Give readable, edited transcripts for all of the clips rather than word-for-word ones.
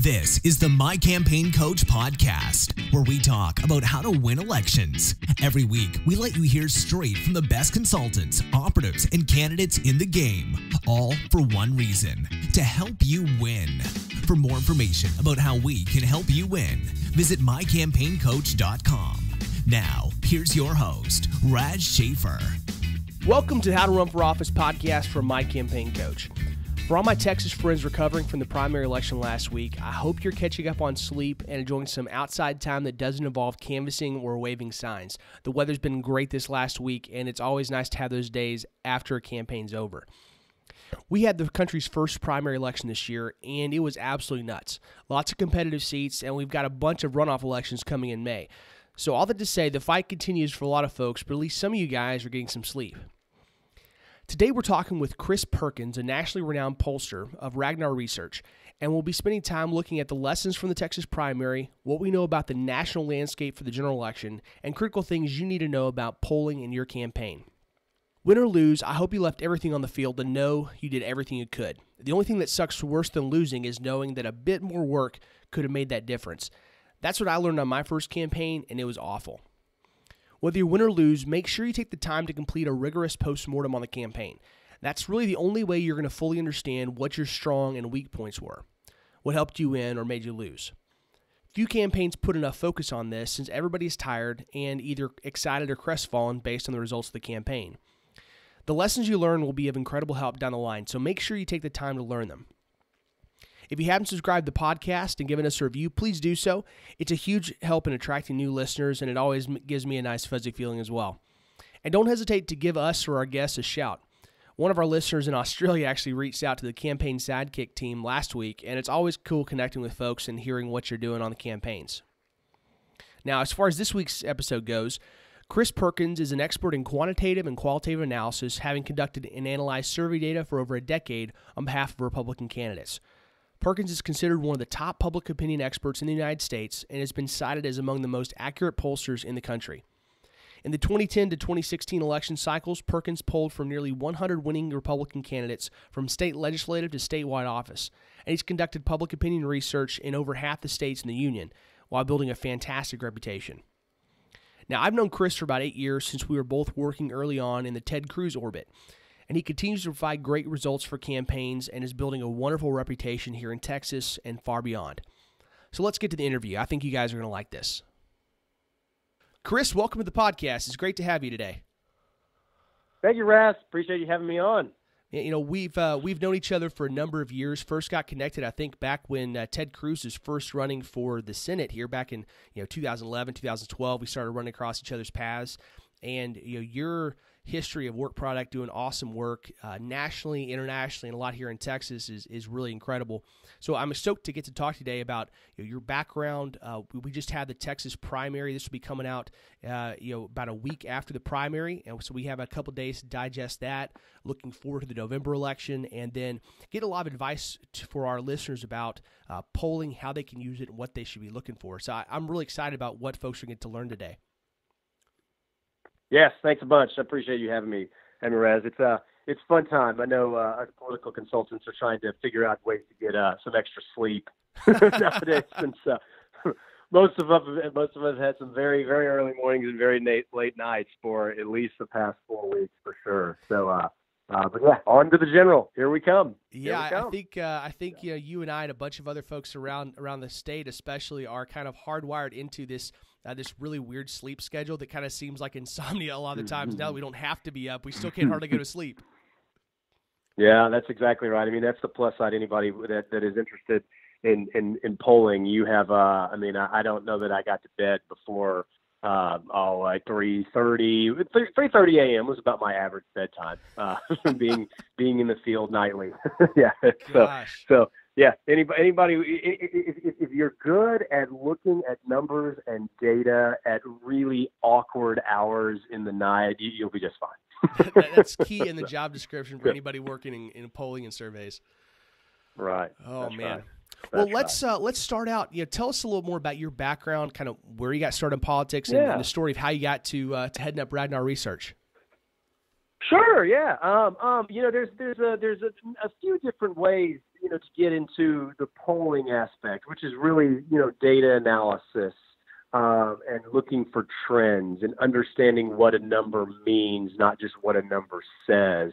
This is the My Campaign Coach podcast, where we talk about how to win elections. Every week, we let you hear straight from the best consultants, operatives, and candidates in the game, all for one reason, to help you win. For more information about how we can help you win, visit mycampaigncoach.com. Now, here's your host, Raj Schaefer. Welcome to How to Run for Office podcast from My Campaign Coach. For all my Texas friends recovering from the primary election last week, I hope you're catching up on sleep and enjoying some outside time that doesn't involve canvassing or waving signs. The weather's been great this last week, and it's always nice to have those days after a campaign's over. We had the country's first primary election this year, and it was absolutely nuts. Lots of competitive seats, and we've got a bunch of runoff elections coming in May. So all that to say, the fight continues for a lot of folks, but at least some of you guys are getting some sleep. Today we're talking with Chris Perkins, a nationally renowned pollster of Ragnar Research, and we'll be spending time looking at the lessons from the Texas primary, what we know about the national landscape for the general election, and critical things you need to know about polling in your campaign. Win or lose, I hope you left everything on the field to know you did everything you could. The only thing that sucks worse than losing is knowing that a bit more work could have made that difference. That's what I learned on my first campaign, and it was awful. Whether you win or lose, make sure you take the time to complete a rigorous postmortem on the campaign. That's really the only way you're going to fully understand what your strong and weak points were, what helped you win or made you lose. Few campaigns put enough focus on this since everybody's tired and either excited or crestfallen based on the results of the campaign. The lessons you learn will be of incredible help down the line, so make sure you take the time to learn them. If you haven't subscribed to the podcast and given us a review, please do so. It's a huge help in attracting new listeners, and it always gives me a nice fuzzy feeling as well. And don't hesitate to give us or our guests a shout. One of our listeners in Australia actually reached out to the Campaign Sidekick team last week, and it's always cool connecting with folks and hearing what you're doing on the campaigns. Now, as far as this week's episode goes, Chris Perkins is an expert in quantitative and qualitative analysis, having conducted and analyzed survey data for over a decade on behalf of Republican candidates. Perkins is considered one of the top public opinion experts in the United States and has been cited as among the most accurate pollsters in the country. In the 2010 to 2016 election cycles, Perkins polled for nearly 100 winning Republican candidates from state legislative to statewide office, and he's conducted public opinion research in over half the states in the union while building a fantastic reputation. Now, I've known Chris for about 8 years since we were both working early on in the Ted Cruz orbit, and he continues to provide great results for campaigns and is building a wonderful reputation here in Texas and far beyond. So let's get to the interview. I think you guys are going to like this. Chris, welcome to the podcast. It's great to have you today. Thank you, Raz. Appreciate you having me on. You know, we've known each other for a number of years. First got connected, I think, back when Ted Cruz was first running for the Senate here back in 2011, 2012. We started running across each other's paths, and your history of work product, doing awesome work nationally, internationally, and a lot here in Texas is really incredible. So I'm stoked to get to talk today about your background. We just had the Texas primary. This will be coming out about a week after the primary, and so we have a couple days to digest that. Looking forward to the November election, and then get a lot of advice for our listeners about polling, how they can use it, and what they should be looking for. So I'm really excited about what folks are going to learn today. Yes, thanks a bunch. I appreciate you having me, Raz. It's a fun time. I know us political consultants are trying to figure out ways to get some extra sleep nowadays, since most of us had some very, very early mornings and very late nights for at least the past 4 weeks for sure. So, but yeah, on to the general. Here we come. Yeah, I think you and I and a bunch of other folks around the state, especially, are kind of hardwired into this really weird sleep schedule that kind of seems like insomnia a lot of the times. Now that we don't have to be up, we still can't hardly go to sleep. Yeah, that's exactly right. I mean, that's the plus side. Anybody that is interested in polling, you have. I don't know that I got to bed before like 3:30 a.m. was about my average bedtime. Being in the field nightly. Yeah. So. Yeah, anybody, if you're good at looking at numbers and data at really awkward hours in the night, you'll be just fine. That's key in the job description for anybody working in polling and surveys. Right. Oh, That's man. Right. Well, let's start out. Tell us a little more about your background, kind of where you got started in politics, and the story of how you got to heading up Ragnar Research. Sure. Yeah. There's a few different ways. to get into the polling aspect, which is really, data analysis, and looking for trends and understanding what a number means, not just what a number says.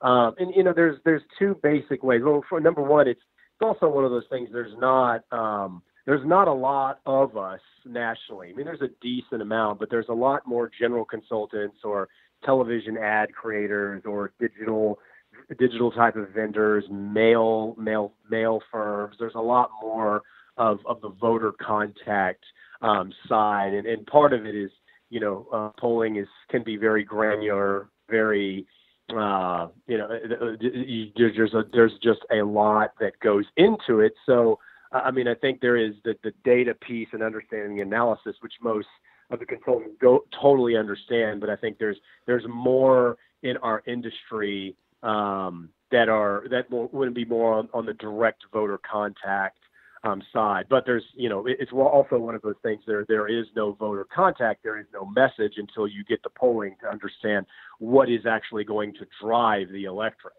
There's two basic ways. Well, for number one, it's also one of those things. There's not a lot of us nationally. I mean, there's a decent amount, but there's a lot more general consultants or television ad creators or digital type of vendors, mail firms. There's a lot more of the voter contact side, and part of it is, polling can be very granular, very, there's just a lot that goes into it. So, I think there is the data piece and understanding the analysis, which most of the consultants totally understand, but I think there's more in our industry that would be more on the direct voter contact side. But there's, it's also one of those things. There is no voter contact. There is no message until you get the polling to understand what is actually going to drive the electorate.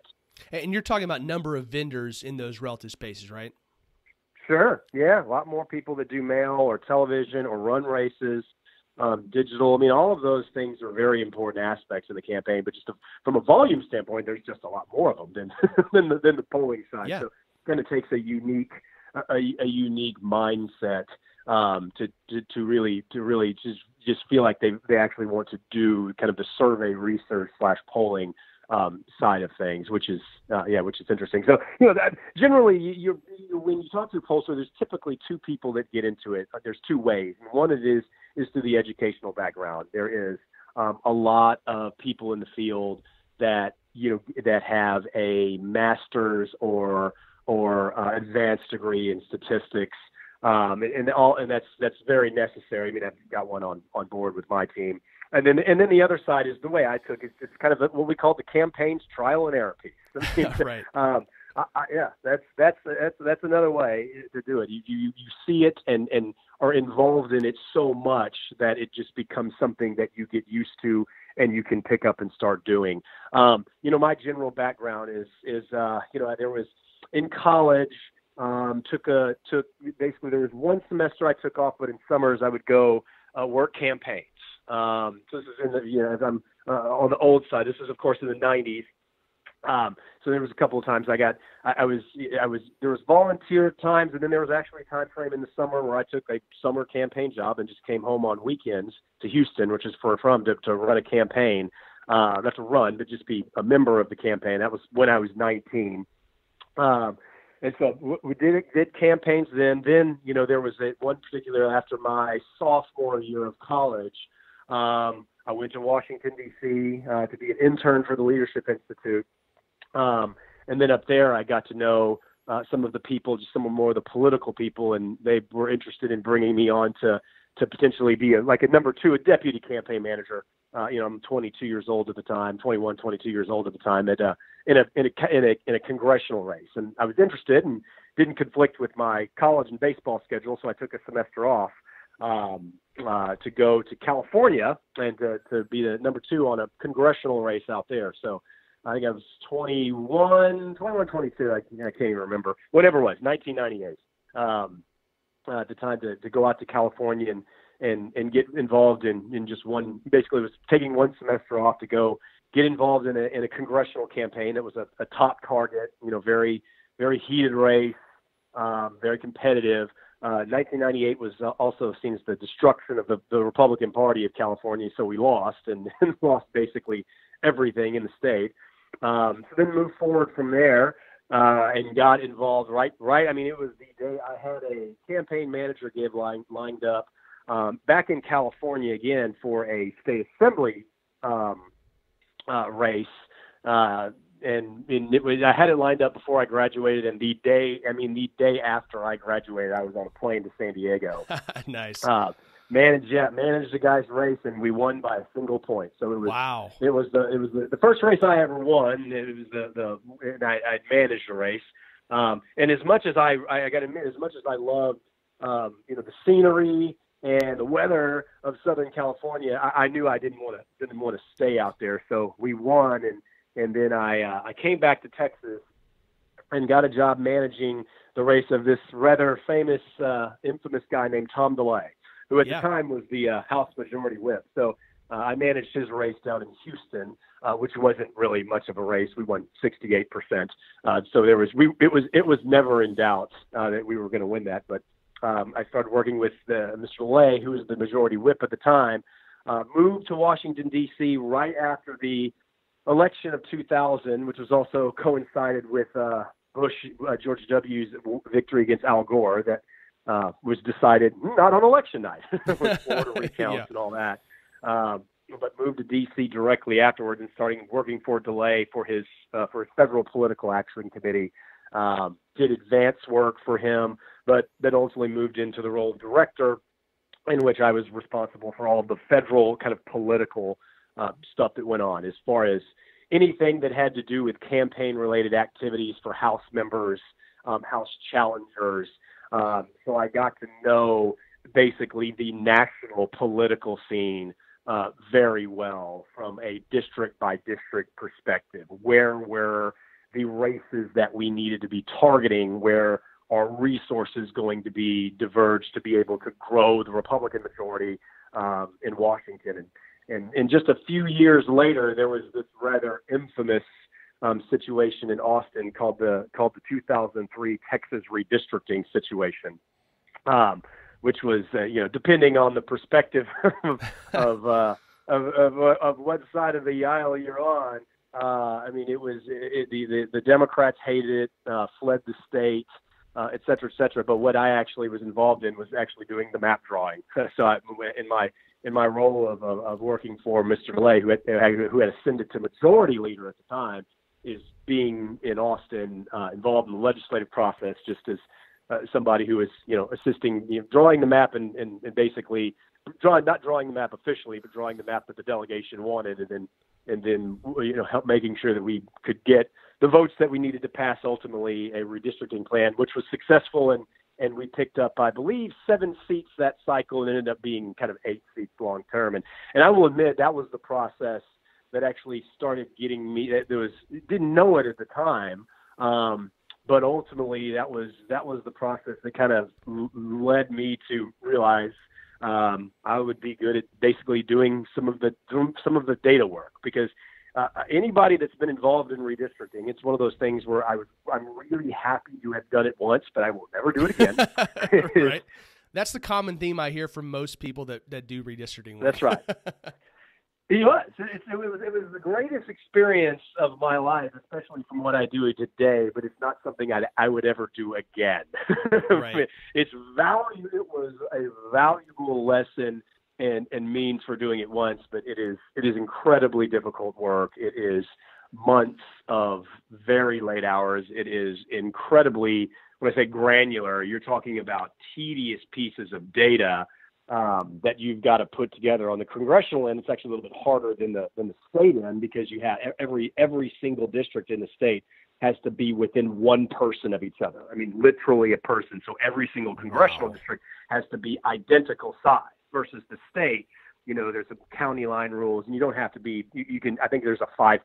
And you're talking about number of vendors in those relative spaces, right? Sure. Yeah. A lot more people that do mail or television or run races, digital. I mean, all of those things are very important aspects of the campaign, but just from a volume standpoint, there's just a lot more of them than the polling side. Yeah. So it kind of takes a unique mindset to really just feel like they actually want to do kind of the survey research / polling side of things, which is interesting. So, that generally when you talk to a pollster, there's typically two people that get into it. There's two ways. One is through the educational background. There is a lot of people in the field that have a master's or advanced degree in statistics, and that's very necessary. I mean, I've got one on board with my team. And then the other side is the way I took it. It's kind of what we call the campaign's trial and error piece. I mean, right. That's another way to do it. You see it and are involved in it so much that it just becomes something that you get used to and you can pick up and start doing. My general background is there was in college. Basically there was one semester I took off, but in summers I would go work campaigns. So this is as I'm on the old side. This is of course in the 90s. So there was a couple of times there was volunteer times, and then there was actually a time frame in the summer where I took a summer campaign job and just came home on weekends to Houston, which is to run a campaign, not to run, but just be a member of the campaign. That was when I was 19. And so we did campaigns then. Then, there was one particular after my sophomore year of college. I went to Washington, D.C. To be an intern for the Leadership Institute. And then up there, I got to know some of the people, just some more of the political people, and they were interested in bringing me on to potentially be a number two, a deputy campaign manager. I'm 22 years old at the time, 21, 22 years old at the time, in a congressional race, and I was interested and didn't conflict with my college and baseball schedule, so I took a semester off to go to California and to be the number two on a congressional race out there. So I think I was 21, 22. I can't even remember. Whatever it was, 1998. At the time to go out to California and get involved in just one. Basically, it was taking one semester off to go get involved in a congressional campaign. It was a top target. Very very heated race, very competitive. 1998 was also seen as the destruction of the Republican Party of California. So we lost and lost basically everything in the state. So then moved forward from there and got involved right. I mean, it was the day I had a campaign manager gig lined up back in California again for a state assembly race. And I had it lined up before I graduated, and the day after I graduated, I was on a plane to San Diego. Nice. Managed the guy's race, and we won by a single point. So it was wow. It was the first race I ever won. It was and I managed the race. And as much as I got to admit, as much as I loved the scenery and the weather of Southern California, I knew I didn't want to stay out there. So we won, and then I came back to Texas and got a job managing the race of this rather famous, infamous guy named Tom DeLay, who at the time was the House Majority Whip. So I managed his race down in Houston, which wasn't really much of a race. We won 68%. So it was never in doubt that we were going to win that. But I started working with Mr. DeLay, who was the Majority Whip at the time, moved to Washington, D.C. right after the election of 2000, which was also coincided with George W.'s victory against Al Gore that was decided not on election night with Florida recounts and all that. But moved to D.C. directly afterwards and started working for DeLay for his Federal Political Action Committee. Did advance work for him, but then ultimately moved into the role of director, in which I was responsible for all of the federal kind of political stuff that went on, as far as anything that had to do with campaign-related activities for House members, House challengers. So I got to know basically the national political scene very well from a district-by-district perspective. Where were the races that we needed to be targeting? Where are resources going to be diverged to be able to grow the Republican majority in Washington? And just a few years later, there was this rather infamous situation in Austin called the 2003 Texas redistricting situation, which was, depending on the perspective of what side of the aisle you're on. The Democrats hated it, fled the state, et cetera, et cetera. But what I actually was involved in was actually doing the map drawing. So in my role of working for Mr. DeLay, who had ascended to majority leader at the time, is being in Austin, involved in the legislative process, just as somebody who is, assisting, drawing the map and basically not drawing the map officially, but drawing the map that the delegation wanted, and then help making sure that we could get the votes that we needed to pass ultimately a redistricting plan, which was successful, and we picked up, I believe, 7 seats that cycle, and ended up being kind of 8 seats long term. And I will admit that was the process that actually started getting me. Didn't know it at the time, but ultimately that was the process that kind of led me to realize I would be good at basically doing some of the data work, because anybody that's been involved in redistricting, it's one of those things where I'm really happy to have done it once, but I will never do it again. Right. That's the common theme I hear from most people that do redistricting work. That's right. It was the greatest experience of my life, especially from what I do today, but it's not something I would ever do again. Right. It was a valuable lesson and means for doing it once, but it is incredibly difficult work. It is months of very late hours. It is incredibly, when I say granular, you're talking about tedious pieces of data that you've got to put together. On the congressional end, it's actually a little bit harder than the state end, because you have every single district in the state has to be within one person of each other. I mean, literally a person. So every single congressional district has to be identical size, versus the state. There's a county line rules, and you don't have to be. You can. I think there's a 5%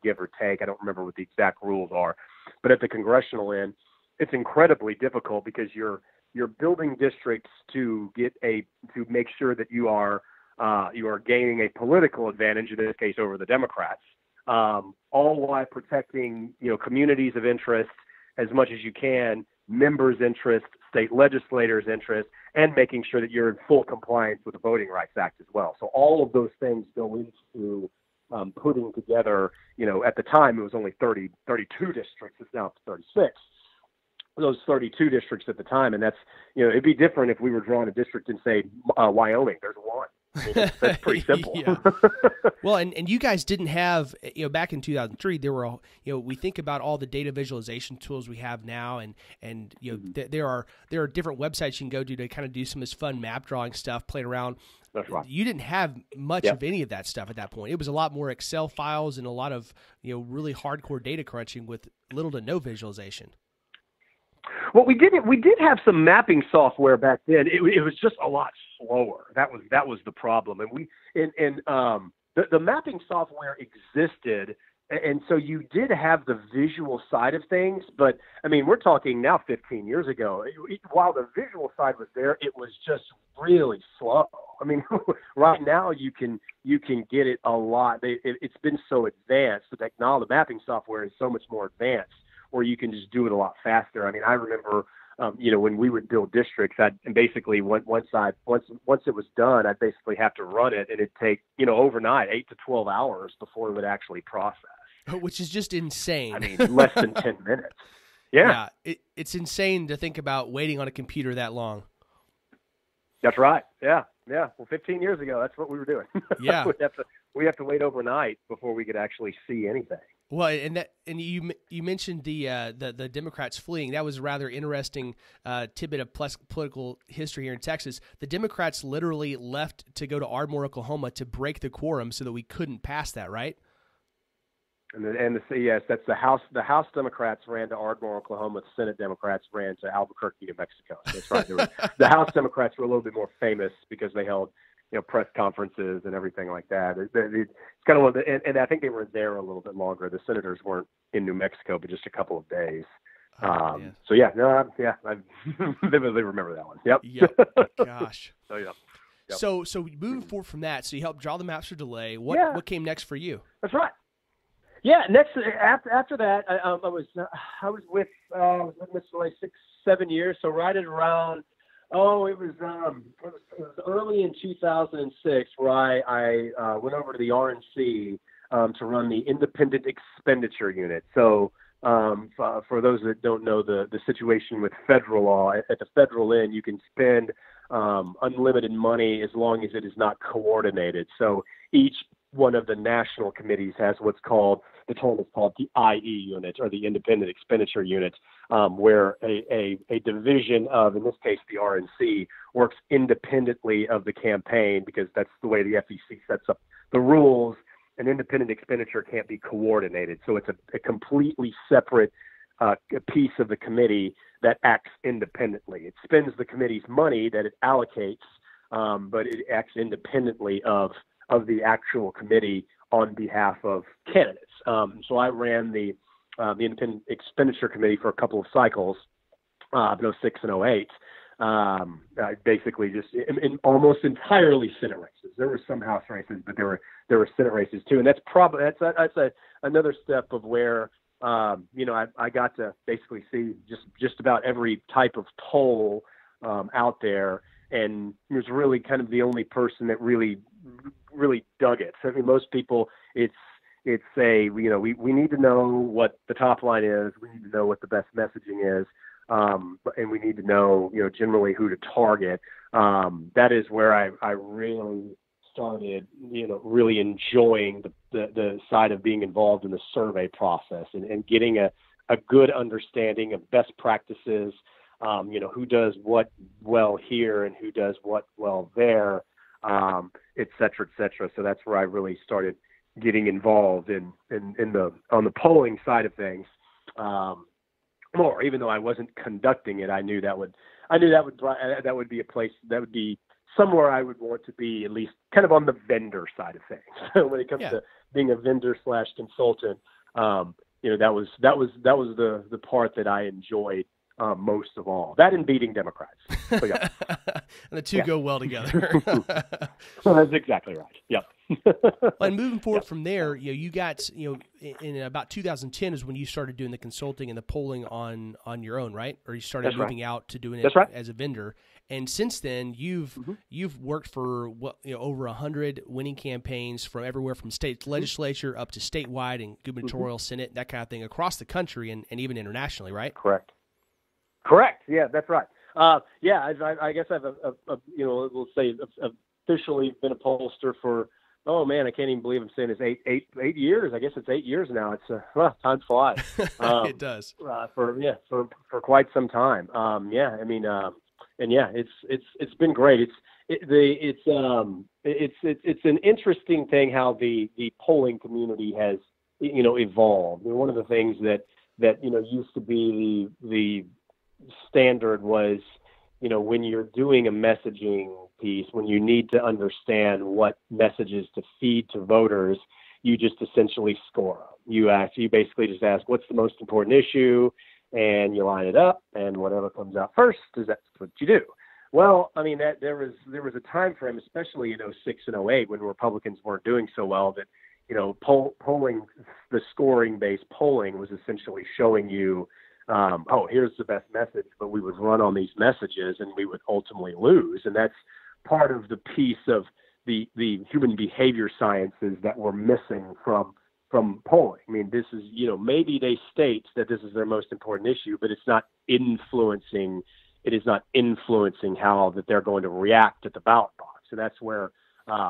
give or take. I don't remember what the exact rules are, but at the congressional end, it's incredibly difficult, because you're building districts to make sure that you are gaining a political advantage, in this case over the Democrats, all while protecting communities of interest as much as you can, members' interest, state legislators' interest, and making sure that you're in full compliance with the Voting Rights Act as well. So all of those things go into putting together. At the time it was only 32 districts. It's now 36. Those 32 districts at the time, and that's it'd be different if we were drawing a district in, say, Wyoming. There's one. I mean, that's pretty simple. Well, and you guys didn't have, back in 2003, there were, we think about all the data visualization tools we have now, and there are different websites you can go to kind of do some of this fun map drawing stuff, playing around. That's right. You didn't have much of any of that stuff at that point. It was a lot more Excel files and a lot of, really hardcore data crunching with little to no visualization. Well, we did have some mapping software back then. It was just a lot slower. That was the problem. And the mapping software existed And so you did have the visual side of things, but I mean, we're talking now 15 years ago. While the visual side was there, it was just really slow. I mean, right now you can get it a lot. It's been so advanced. The technology, the mapping software is so much more advanced, where you can just do it a lot faster. I mean, I remember, when we would build districts, and basically once it was done, I'd basically have to run it, and it'd take overnight 8 to 12 hours before it would actually process. Which is just insane. I mean, less than 10 minutes. Yeah. It's insane to think about waiting on a computer that long. That's right. Yeah. Well, 15 years ago, that's what we were doing. Yeah. we have to wait overnight before we could actually see anything. Well, and you mentioned the Democrats fleeing. That was a rather interesting tidbit of political history here in Texas. The Democrats literally left to go to Ardmore, Oklahoma, to break the quorum so that we couldn't pass that, right? Yes, that's the House. The House Democrats ran to Ardmore, Oklahoma. The Senate Democrats ran to Albuquerque, New Mexico. So that's right. The House Democrats were a little bit more famous because they held, press conferences and everything like that. It's kind of and I think they were there a little bit longer. The senators weren't in New Mexico, but just a couple of days. I vividly remember that one. Yep. Gosh. So yeah. Yep. So moving forward from that, so you helped draw the maps for delay. What came next for you? That's right. Yeah, next after that, I was with Mr. like 6-7 years. So right at around it was early in 2006 where I went over to the RNC to run the Independent Expenditure Unit. So for those that don't know the situation with federal law, at the federal end, you can spend unlimited money as long as it is not coordinated. So each one of the national committees has what's called, the term is called the IE unit, or the Independent Expenditure Unit, where a division of, in this case, the RNC, works independently of the campaign, because that's the way the FEC sets up the rules. An independent expenditure can't be coordinated. So it's a completely separate piece of the committee that acts independently. It spends the committee's money that it allocates, but it acts independently of the actual committee on behalf of candidates. So I ran the Independent Expenditure Committee for a couple of cycles, in 06 and 08. I basically just almost entirely Senate races. There were some House races, but there were Senate races too. And that's another step of where I got to basically see just about every type of poll out there, and was really kind of the only person that really dug it. So I mean, most people, we need to know what the top line is. We need to know what the best messaging is. And we need to know, generally who to target. That is where I really started, really enjoying the side of being involved in the survey process and getting a good understanding of best practices, who does what well here and who does what well there, et cetera, et cetera. So that's where I really started getting involved on the polling side of things. More, even though I wasn't conducting it, I knew that would be a place that would be somewhere I would want to be, at least kind of on the vendor side of things. So when it comes to being a vendor / consultant, that was the part that I enjoyed most of all. That and beating Democrats. So, yeah. And the two go well together. Well, that's exactly right. Yep. And moving forward from there, you got, in about 2010 is when you started doing the consulting and the polling on your own, right? Or you started moving out to doing it as a vendor. And since then, you've worked for over 100 winning campaigns from everywhere from state legislature up to statewide and gubernatorial, Senate, that kind of thing, across the country and even internationally, right? Correct. Yeah, that's right. I guess I've we'll say officially been a pollster for, oh man, I can't even believe I'm saying this, eight years. I guess it's 8 years now. It's time flies. It does. For quite some time. It's been great. It's an interesting thing how the polling community has evolved. One of the things that used to be the standard was, when you're doing a messaging piece, when you need to understand what messages to feed to voters, you just essentially score them. You basically just ask, what's the most important issue? And you line it up, and whatever comes out first that's what you do. Well, I mean, there was a time frame, especially in 06 and 08, when Republicans weren't doing so well, that, polling, the scoring-based polling was essentially showing you, here's the best message, but we would run on these messages and we would ultimately lose. And that's part of the piece of the human behavior sciences that we're missing from polling. I mean, this is, maybe they state that this is their most important issue, but it's not influencing how that they're going to react at the ballot box. And that's where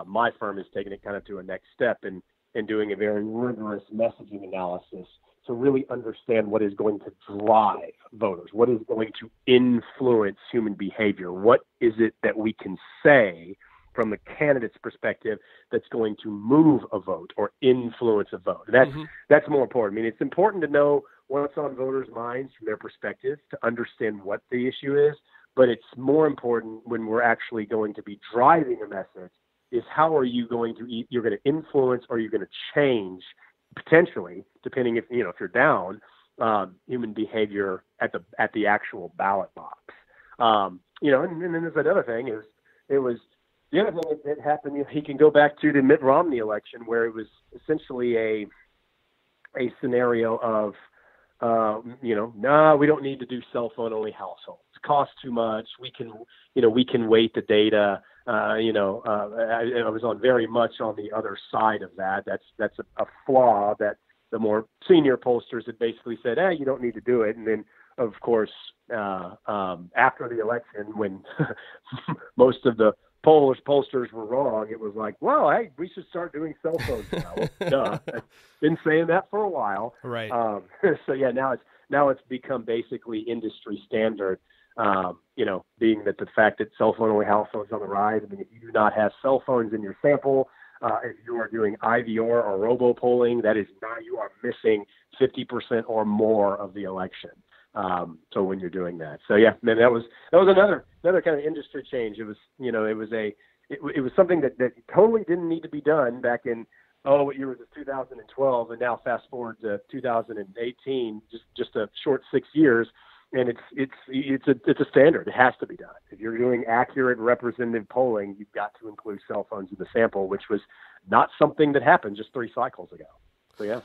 my firm is taking it kind of to a next step and doing a very rigorous messaging analysis to really understand what is going to drive voters, what is going to influence human behavior, what is it that we can say from the candidate's perspective that's going to move a vote or influence a vote. That's more important. I mean, it's important to know what's on voters' minds from their perspective to understand what the issue is, but it's more important when we're actually going to be driving a message is how are you going to you're going to influence or you're going to change potentially, depending if you're down, human behavior at the actual ballot box. And then there's another thing it was the other thing that happened. He can go back to the Mitt Romney election where it was essentially a scenario of, we don't need to do cell phone only households. It costs too much. We can weight the data. I was on very much on the other side of that. That's a flaw that the more senior pollsters had basically said, you don't need to do it. And then, of course, after the election, when most of the pollsters were wrong, it was like, well, hey, we should start doing cell phones now. Well, duh. I've been saying that for a while. Right. So yeah, now it's become basically industry standard. Being that the fact that cell phone only households on the rise. I mean, if you do not have cell phones in your sample, if you are doing IVR or robo polling, that is not, you are missing 50% or more of the election. So when you're doing that, so yeah, man, that was another kind of industry change. It was, it was something that totally didn't need to be done back in, what year was it, 2012, and now fast forward to 2018, just a short 6 years. And it's a standard. It has to be done. If you're doing accurate representative polling, you've got to include cell phones in the sample, which was not something that happened just 3 cycles ago. So yeah.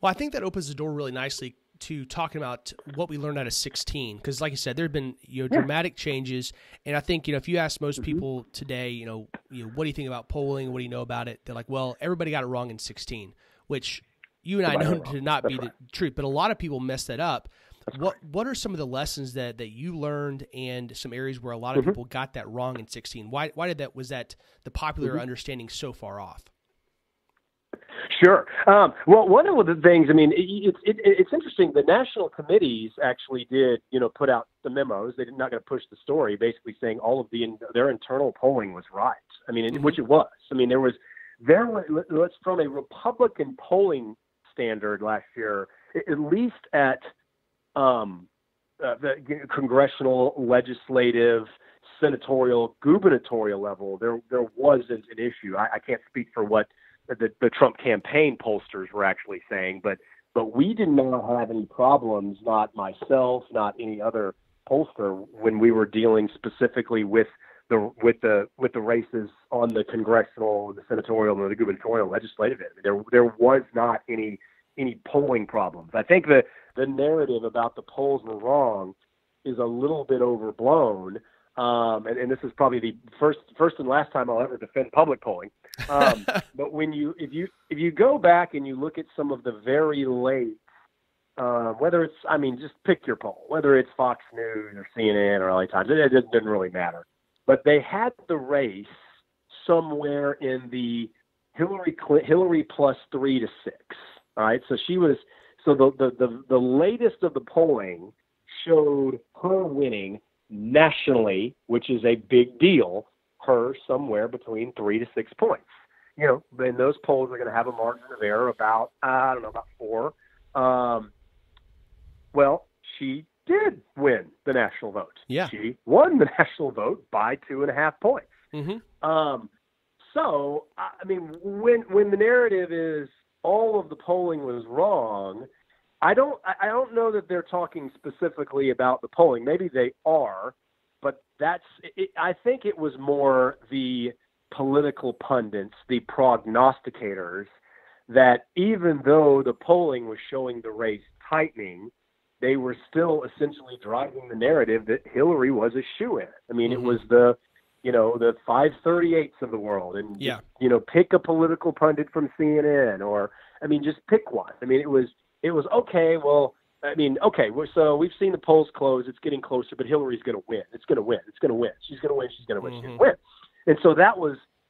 Well, I think that opens the door really nicely to talking about what we learned out of 16, because like you said, there have been dramatic changes, and I think if you ask most people today, what do you think about polling? What do you know about it? They're like, well, everybody got it wrong in 16, which you and I know to not be the truth, but a lot of people mess that up. What are some of the lessons that you learned and some areas where a lot of people got that wrong in 16? Why was that the popular understanding so far off? Sure. Well, one of the things, I mean, it's interesting. The national committees actually did, put out the memos. They're not going to push the story, basically saying all of their internal polling was right. I mean, which it was. I mean, there was from a Republican polling standard last year, at least at the congressional, legislative, senatorial, gubernatorial level, there wasn't an issue. I can't speak for what the Trump campaign pollsters were actually saying, but we did not have any problems, not myself, not any other pollster, when we were dealing specifically with the races on the congressional, the senatorial, and the gubernatorial legislative end. There was not any polling problems. I think the narrative about the polls were wrong is a little bit overblown. And this is probably the first and last time I'll ever defend public polling. But if you go back and you look at some of the very late, whether it's, just pick your poll, whether it's Fox News or CNN or LA Times, it didn't really matter. But they had the race somewhere in the Hillary plus 3 to 6. All right, so she was. So the latest of the polling showed her winning nationally, which is a big deal, her somewhere between 3 to 6 points. Then those polls are going to have a margin of error about 4. Well, she did win the national vote. Yeah. She won the national vote by 2.5 points. Mm-hmm. So, when the narrative is, all of the polling was wrong, I don't know that they're talking specifically about the polling. Maybe they are, but I think it was more the political pundits, the prognosticators, that even though the polling was showing the race tightening, they were still essentially driving the narrative that Hillary was a shoo-in. I mean, it was the 538s of the world, and pick a political pundit from CNN, or just pick one. I mean, it was okay. Well, so we've seen the polls close. It's getting closer, but Hillary's going to win. It's going to win. It's going to win. She's going to win. She's going to win. She's going to win. And so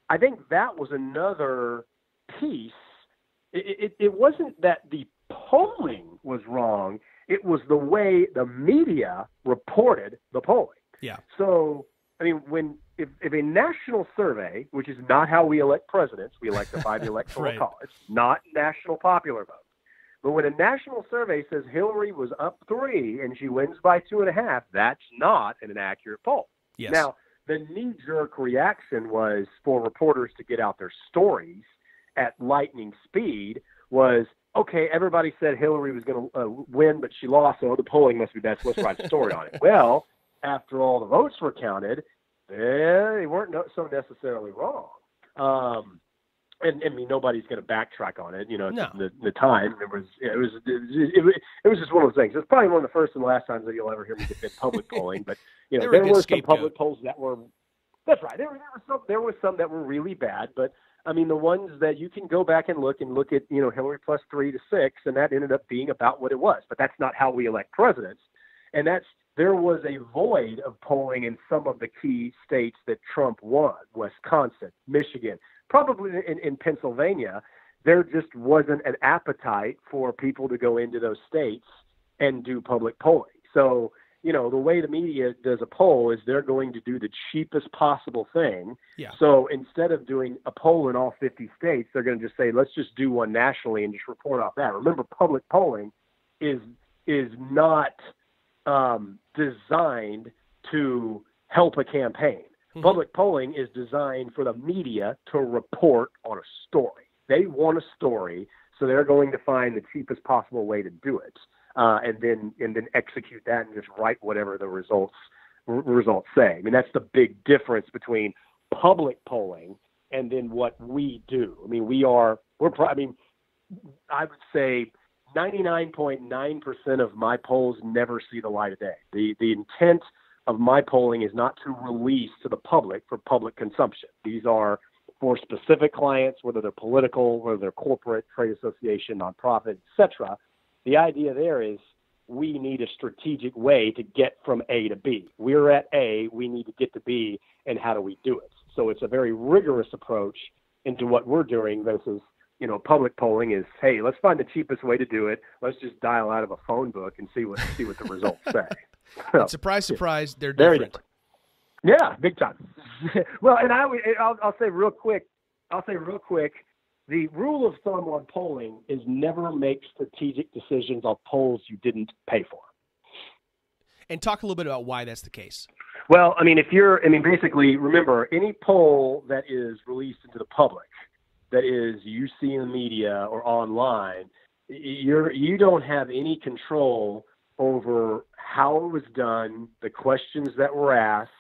I think that was another piece. It wasn't that the polling was wrong. It was the way the media reported the polling. Yeah. So, if a national survey, which is not how we elect presidents, we elect them by the electoral college, not national popular vote. But when a national survey says Hillary was up 3 and she wins by 2.5, that's not an inaccurate poll. Yes. Now, the knee-jerk reaction was for reporters to get out their stories at lightning speed was, okay, everybody said Hillary was going to win, but she lost, so the polling must be bad, so let's write a story on it. Well, after all the votes were counted, they weren't so necessarily wrong. And nobody's going to backtrack on it. The time it was just one of those things. It's probably one of the first and last times that you'll ever hear me defend public polling. But there were some public polls that were. That's right. There were some that were really bad, but the ones that you can go back and look at, Hillary plus 3 to 6, and that ended up being about what it was. But that's not how we elect presidents, and there was a void of polling in some of the key states that Trump won: Wisconsin, Michigan. Probably in Pennsylvania, there just wasn't an appetite for people to go into those states and do public polling. So, the way the media does a poll is they're going to do the cheapest possible thing. Yeah. So instead of doing a poll in all 50 states, they're going to just say, let's just do one nationally and just report off that. Remember, public polling is not designed to help a campaign. Public polling is designed for the media to report on a story. They want a story, so they're going to find the cheapest possible way to do it, and then execute that and just write whatever the results say. That's the big difference between public polling and then what we do. I would say 99.9% of my polls never see the light of day. The intent of my polling is not to release to the public for public consumption. These are for specific clients, whether they're political, whether they're corporate, trade association, nonprofit, etc. The idea there is we need a strategic way to get from A to B. We're at A, we need to get to B, and how do we do it? So it's a very rigorous approach into what we're doing versus, public polling is, hey, let's find the cheapest way to do it. Let's just dial out of a phone book and see what the results say. So, surprise, they're different. Very different. Yeah, big time. Well, and I'll say real quick, the rule of thumb on polling is never make strategic decisions on polls you didn't pay for. And talk a little bit about why that's the case. Well, basically, remember, any poll that is released into the public, that is you see in the media or online, you don't have any control over how it was done, the questions that were asked,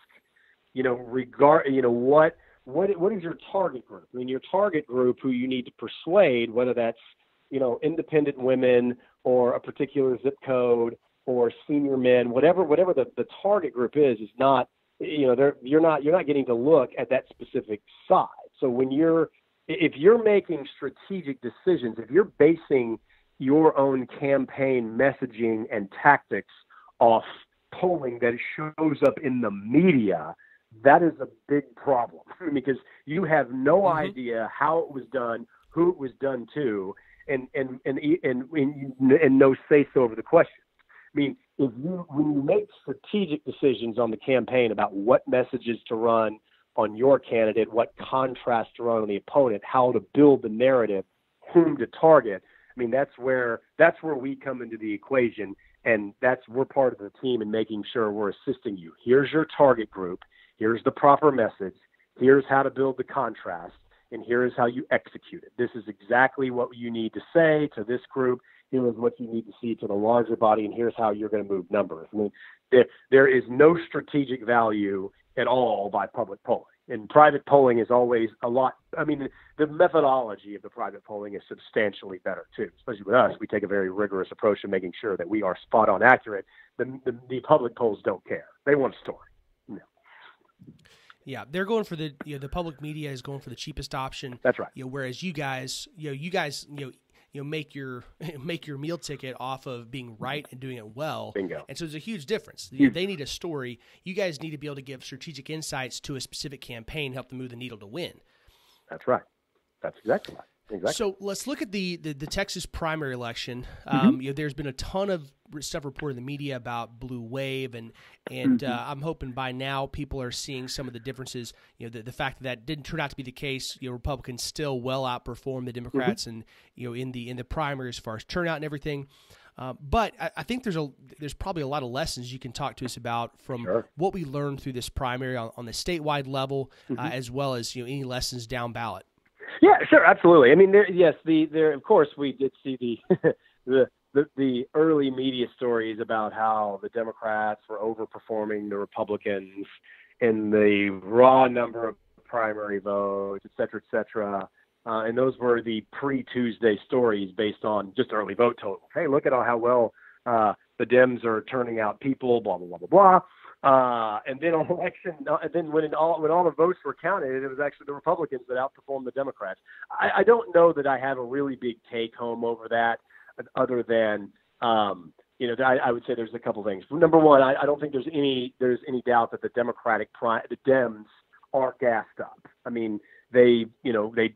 what is your target group? Your target group who you need to persuade, whether that's, independent women or a particular zip code or senior men, whatever the target group is not, you're not getting to look at that specific side. So if you're making strategic decisions, if you're basing your own campaign messaging and tactics off polling that shows up in the media, that is a big problem because you have no idea how it was done, who it was done to, and no say-so over the questions. When you make strategic decisions on the campaign about what messages to run on your candidate, what contrast to run on the opponent, how to build the narrative, whom to target, that's where we come into the equation, and we're part of the team in making sure we're assisting you. Here's your target group. Here's the proper message. Here's how to build the contrast. and here is how you execute it. This is exactly what you need to say to this group. Here is what you need to see to the larger body, and here's how you're going to move numbers. I mean, there is no strategic value at all by public polling. And private polling is always a lot. I mean, the methodology of the private polling is substantially better, too. Especially with us, we take a very rigorous approach to making sure that we are spot on accurate. The public polls don't care. They want a story. No. Yeah, they're going for the public media is going for the cheapest option. That's right. Whereas you guys make your meal ticket off of being right and doing it well. Bingo. And so there's a huge difference. They need a story. You guys need to be able to give strategic insights to a specific campaign, help them move the needle to win. That's right. That's exactly right. Exactly. So let's look at the Texas primary election. There's been a ton of stuff reported in the media about blue wave, and I'm hoping by now people are seeing some of the differences. The fact that didn't turn out to be the case. Republicans still well outperform the Democrats, and in the primary as far as turnout and everything. But I think there's probably a lot of lessons you can talk to us about from what we learned through this primary on the statewide level, as well as any lessons down ballot. Yeah, sure, absolutely. I mean, there. Of course, we did see the early media stories about how the Democrats were overperforming the Republicans in the raw number of primary votes, et cetera, et cetera. And those were the pre-Tuesday stories based on just early vote totals. Hey, look at how well the Dems are turning out people, blah, blah, blah, blah, blah. And then on election, and then when all the votes were counted, it was actually the Republicans that outperformed the Democrats. I don't know that I have a really big take home over that, other than I would say there's a couple things. Number one, I don't think there's any doubt that the the Dems are gassed up. I mean, they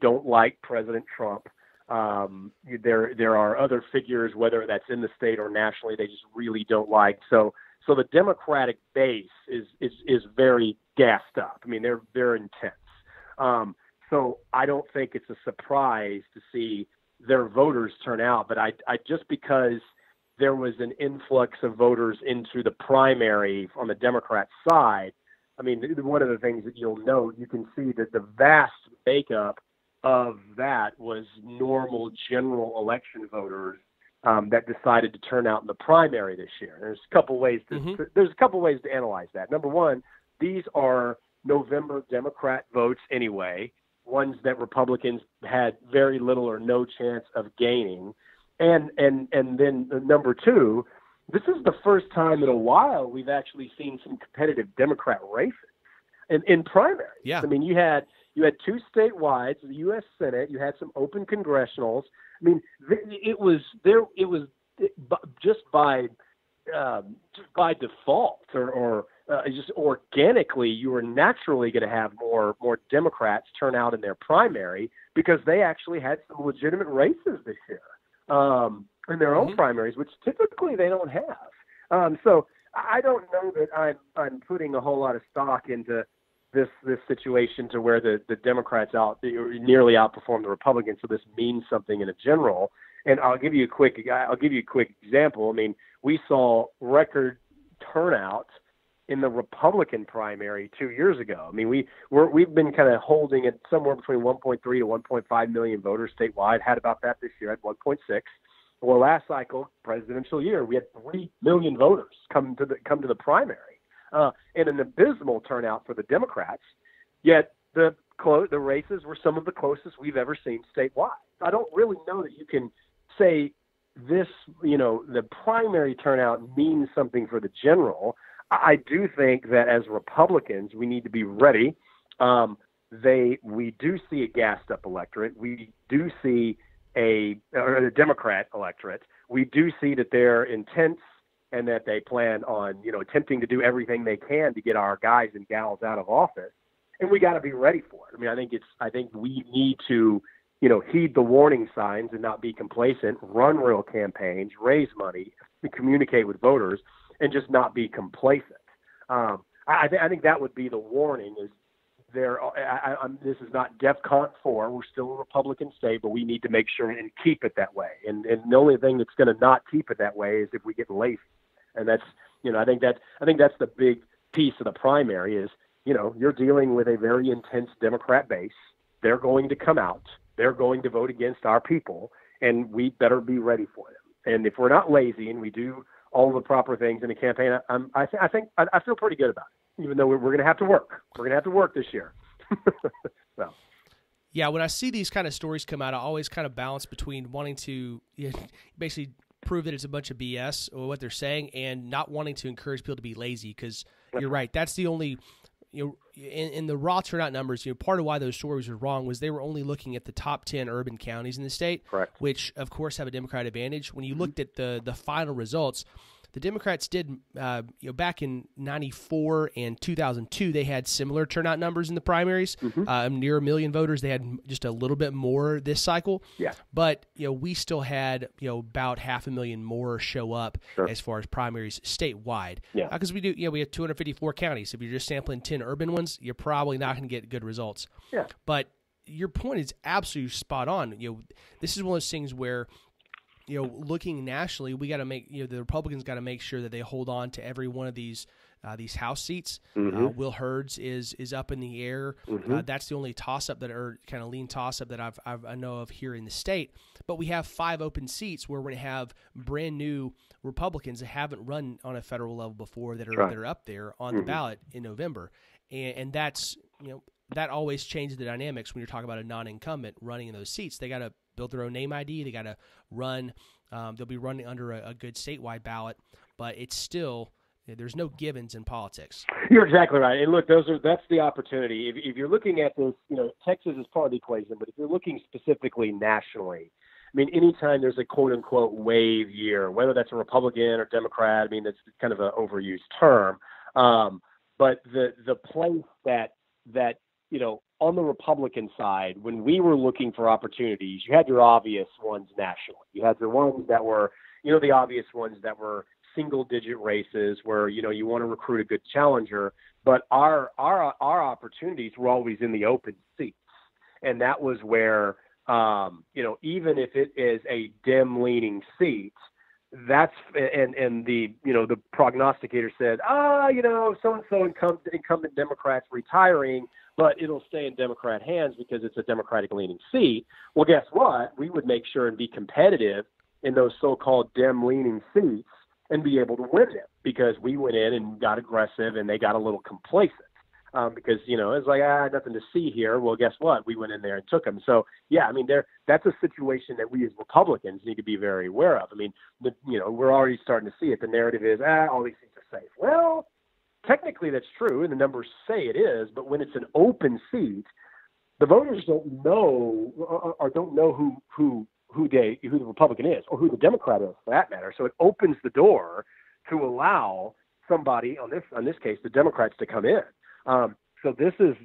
don't like President Trump. There are other figures, whether that's in the state or nationally, they just really don't like. So the Democratic base is very gassed up. I mean, they're intense. So I don't think it's a surprise to see their voters turn out. But I just because there was an influx of voters into the primary on the Democrat side, I mean, one of the things that you'll note, you can see that the vast makeup of that was normal general election voters that decided to turn out in the primary this year. There's a couple ways to analyze that. Number one, these are November Democrat votes anyway, ones that Republicans had very little or no chance of gaining. And then number two, this is the first time in a while we've actually seen some competitive Democrat races in primaries. Yeah. I mean, you had two statewide, the U.S. Senate. You had some open congressionals. I mean, it was just by default or just organically, you were naturally going to have more Democrats turn out in their primary because they actually had some legitimate races this year in their own primaries, which typically they don't have. So I don't know that I'm putting a whole lot of stock into this situation to where the Democrats nearly outperform the Republicans. So this means something in a general. And I'll give you a quick example. I mean, we saw record turnout in the Republican primary 2 years ago. I mean, we've been kind of holding it somewhere between 1.3 to 1.5 million voters statewide. Had about that this year at 1.6. Well, last cycle, presidential year, we had 3 million voters come to the primary. And an abysmal turnout for the Democrats, yet the races were some of the closest we've ever seen statewide. I don't really know that you can say this, the primary turnout means something for the general. I do think that as Republicans, we need to be ready. We do see a gassed up electorate. We do see a Democrat electorate. We do see that they're intense, and that they plan on, attempting to do everything they can to get our guys and gals out of office. And we got to be ready for it. I mean, I think we need to, heed the warning signs and not be complacent, run real campaigns, raise money, communicate with voters, and just not be complacent. I think that would be the warning is this is not DEFCON 4. We're still a Republican state, but we need to make sure and keep it that way. And the only thing that's going to not keep it that way is if we get lazy. And that's, I think that's the big piece of the primary is, you're dealing with a very intense Democrat base they're going to come out. They're going to vote against our people, and we better be ready for them. And if we're not lazy and we do all the proper things in the campaign, I feel pretty good about it, even though we're going to have to work. We're going to have to work this year. So. Yeah, when I see these kind of stories come out, I always kind of balance between wanting to basically prove that it's a bunch of BS or what they're saying and not wanting to encourage people to be lazy, because you're right. That's the only in the raw turnout numbers, part of why those stories were wrong was they were only looking at the top 10 urban counties in the state, correct, which, of course, have a Democrat advantage. When you looked at the final results, the Democrats did, back in 94 and 2002, they had similar turnout numbers in the primaries, near 1 million voters. They had just a little bit more this cycle. Yeah. But, we still had, about 500,000 more show up as far as primaries statewide. Yeah. Because we have 254 counties. If you're just sampling 10 urban ones, you're probably not going to get good results. Yeah. But your point is absolutely spot on. This is one of those things where, looking nationally, we got to make, the Republicans got to make sure that they hold on to every one of these House seats. Will Hurd's is up in the air. That's the only toss-up or kind of lean toss-up that I know of here in the state. But we have 5 open seats where we're going to have brand new Republicans that haven't run on a federal level before that are up there on the ballot in November. And that's, that always changes the dynamics when you're talking about a non-incumbent running in those seats. They got to build their own name ID. They got to run. They'll be running under a good statewide ballot, but it's still there's no givens in politics. You're exactly right. And look, that's the opportunity. If you're looking at this, Texas is part of the equation, but if you're looking specifically nationally, I mean, anytime there's a quote unquote wave year, whether that's a Republican or Democrat, I mean, that's kind of an overused term. But the place that on the Republican side, when we were looking for opportunities, you had your obvious ones nationally. You had the ones that were, the obvious ones that were single-digit races where, you want to recruit a good challenger. But our opportunities were always in the open seats. And that was where, even if it is a Dem-leaning seat, that's and the the prognosticator said, so-and-so incumbent Democrats retiring, but it'll stay in Democrat hands because it's a Democratic-leaning seat. Well, guess what? We would make sure and be competitive in those so-called Dem-leaning seats and be able to win them because we went in and got aggressive and they got a little complacent because, it's like, nothing to see here. Well, guess what? We went in there and took them. So, yeah, I mean, that's a situation that we as Republicans need to be very aware of. I mean, we're already starting to see it. The narrative is, all these seats are safe. Well, technically that's true, and the numbers say it is, but when it's an open seat, the voters don't know who the Republican is or who the Democrat is for that matter. So it opens the door to allow somebody, on this case, the Democrats to come in. So this is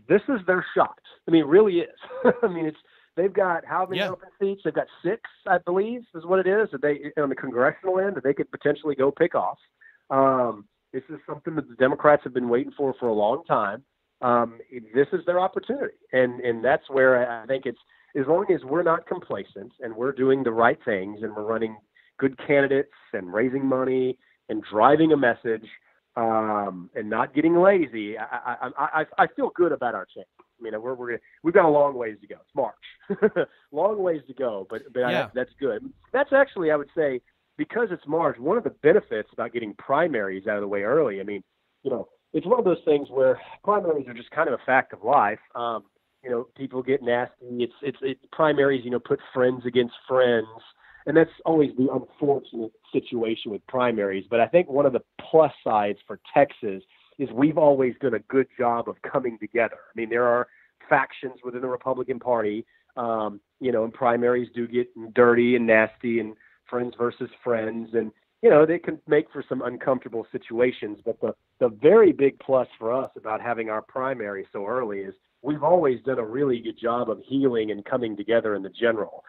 their shot. I mean, it really is. I mean, they've got how many open seats? They've got 6, I believe, is what it is. That they on the congressional end that they could potentially go pick off. This is something that the Democrats have been waiting for a long time. This is their opportunity, and that's where I think it's as long as we're not complacent and we're doing the right things and we're running good candidates and raising money and driving a message. And not getting lazy, I feel good about our chance. I mean, we've got a long ways to go. It's March, long ways to go, but that's good. That's actually, I would say, because it's March, one of the benefits about getting primaries out of the way early. I mean, it's one of those things where primaries are just kind of a fact of life. People get nasty. It's primaries. Put friends against friends. And that's always the unfortunate situation with primaries. But I think one of the plus sides for Texas is we've always done a good job of coming together. I mean, there are factions within the Republican Party, and primaries do get dirty and nasty and friends versus friends. And, they can make for some uncomfortable situations. But the very big plus for us about having our primary so early is we've always done a really good job of healing and coming together in the general.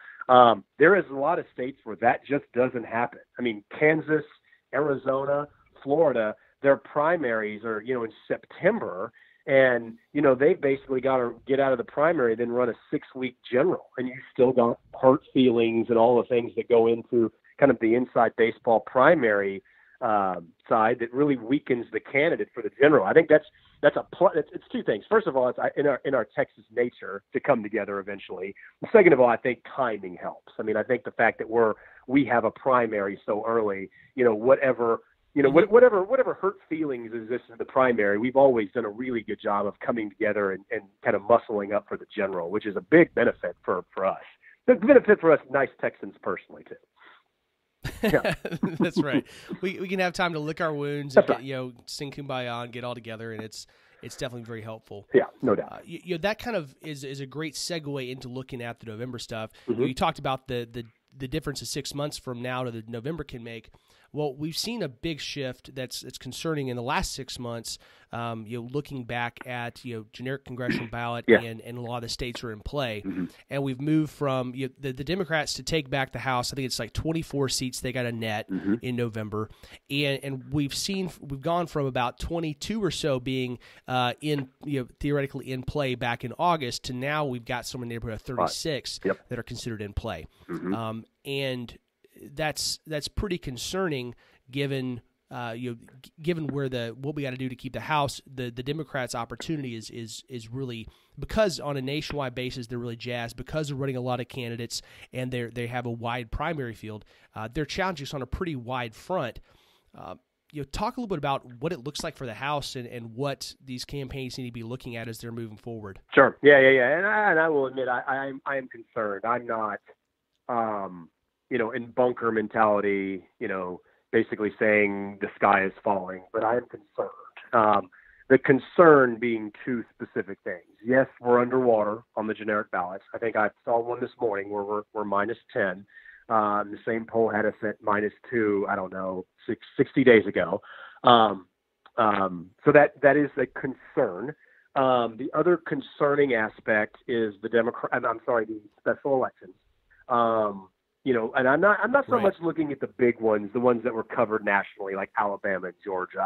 There is a lot of states where that just doesn't happen. I mean, Kansas, Arizona, Florida, their primaries are, in September, and, they've basically got to get out of the primary, then run a 6-week general, and you still got hurt feelings and all the things that go into kind of the inside baseball primary side that really weakens the candidate for the general. I think that's it's two things. First of all, it's in our Texas nature to come together eventually. And second of all, I think timing helps. I mean, I think the fact that we have a primary so early, whatever hurt feelings exist in the primary, we've always done a really good job of coming together and kind of muscling up for the general, which is a big benefit for us. The benefit for us, nice Texans personally too. Yeah. That's right. We can have time to lick our wounds and sing Kumbaya and get all together, and it's definitely very helpful. Yeah, no doubt. That kind of is a great segue into looking at the November stuff. Mm-hmm. You talked about the difference of 6 months from now to the November can make. Well, we've seen a big shift that's concerning in the last 6 months. Looking back at generic congressional ballot and a lot of the states are in play, and we've moved from the Democrats to take back the House. I think it's like 24 seats they got a net in November, and we've gone from about 22 or so being theoretically in play back in August to now we've got somewhere in the neighborhood of 36 that are considered in play, and that's pretty concerning given what we got to do to keep the House. The Democrats' opportunity is really, because on a nationwide basis they're really jazzed because they're running a lot of candidates and they have a wide primary field. They're challenging us on a pretty wide front. Talk a little bit about what it looks like for the House and what these campaigns need to be looking at as they're moving forward. Sure. Yeah. And I will admit I am concerned. I'm not in bunker mentality, basically saying the sky is falling, but I am concerned. The concern being two specific things. Yes, we're underwater on the generic ballots. I think I saw one this morning where we're minus 10. The same poll had us at minus 2, 60 days ago. So that is a concern. The other concerning aspect is the special elections. And I'm not so much looking at the big ones, the ones that were covered nationally, like Alabama and Georgia.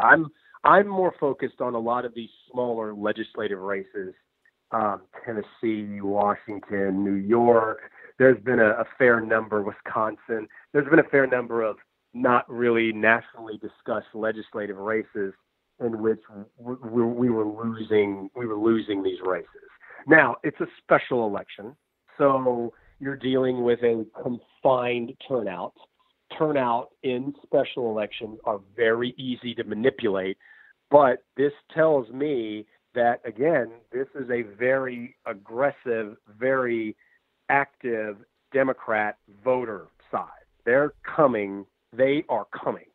I'm more focused on a lot of these smaller legislative races, Tennessee, Washington, New York. There's been a fair number, Wisconsin. There's been a fair number of not really nationally discussed legislative races in which we were losing these races. Now, it's a special election, so you're dealing with a confined turnout. Turnout in special elections are very easy to manipulate, but this tells me that, again, this is a very aggressive, very active Democrat voter side. They are coming,